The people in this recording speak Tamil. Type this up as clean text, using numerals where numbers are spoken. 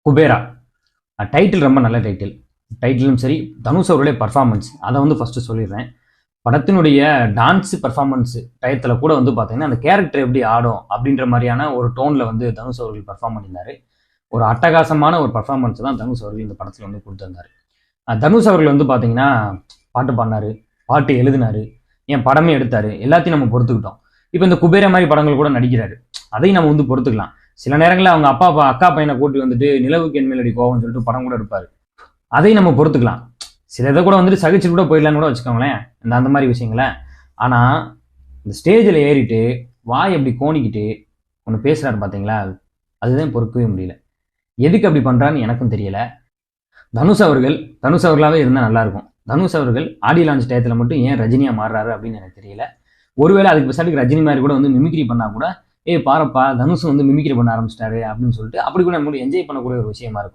குபேரா டைட்டில் ரொம்ப நல்ல டைட்டிலும் சரி, தனுஷ் அவருடைய பர்ஃபார்மன்ஸ் அதை வந்து ஃபர்ஸ்ட் சொல்லிடுறேன். படத்தினுடைய டான்ஸ் பர்ஃபார்மன்ஸ் டயத்தில் கூட வந்து பார்த்தீங்கன்னா அந்த கேரக்டர் எப்படி ஆடும் அப்படின்ற மாதிரியான ஒரு டோனில் வந்து தனுஷ் அவர்கள் பர்ஃபார்ம் பண்ணியிருந்தாரு. ஒரு அட்டகாசமான ஒரு பர்ஃபார்மன்ஸ் தான் தனுஷ் அவர்கள் இந்த படத்தில் வந்து கொடுத்துருந்தாரு. தனுஷ் அவர்கள் வந்து பார்த்தீங்கன்னா பாட்டு பாடினாரு, பாட்டு எழுதினாரு, என் படமே எடுத்தாரு, எல்லாத்தையும் நம்ம பொறுத்துக்கிட்டோம். இப்போ இந்த குபேரா மாதிரி படங்கள் கூட நடிக்கிறாரு, அதையும் நம்ம வந்து பொறுத்துக்கலாம். சில நேரங்களில் அவங்க அக்கா பையனை கூட்டி வந்துட்டு நிலவுக்கு என் மேலடி கோவம்னு சொல்லிட்டு படம் கூட எடுப்பாரு, அதையும் நம்ம பொறுத்துக்கலாம். சில இதை கூட வந்துட்டு சகிச்சுட்டு கூட போயிடலான்னு கூட வச்சுக்கோங்களேன், அந்த மாதிரி விஷயங்களை. ஆனால் இந்த ஸ்டேஜில் ஏறிட்டு வாய் அப்படி கோணிக்கிட்டு ஒன்று பேசுகிறாரு பார்த்தீங்களா, அதுதான் பொறுக்கவே முடியல. எதுக்கு அப்படி பண்ணுறான்னு எனக்கும் தெரியல. தனுஷ் அவர்களாகவே இருந்தால் நல்லாயிருக்கும். தனுஷ் அவர்கள் ஆடியோ லான்ச் டயத்தில் மட்டும் ஏன் ரஜினியாக மாறுறாரு அப்படின்னு எனக்கு தெரியல. ஒருவேளை அதுக்கு பிசாட்டுக்கு ரஜினி மாதிரி கூட வந்து மிமிக்ரி பண்ணால் கூட பாருப்பா தனுஷ் வந்து மிமிக்ரி பண்ண ஆரம்பிச்சிட்டாரு அப்படின்னு சொல்லிட்டு அப்படி கூட நம்ம என்ஜாய் பண்ணக்கூடிய ஒரு விஷயமா இருக்கும்.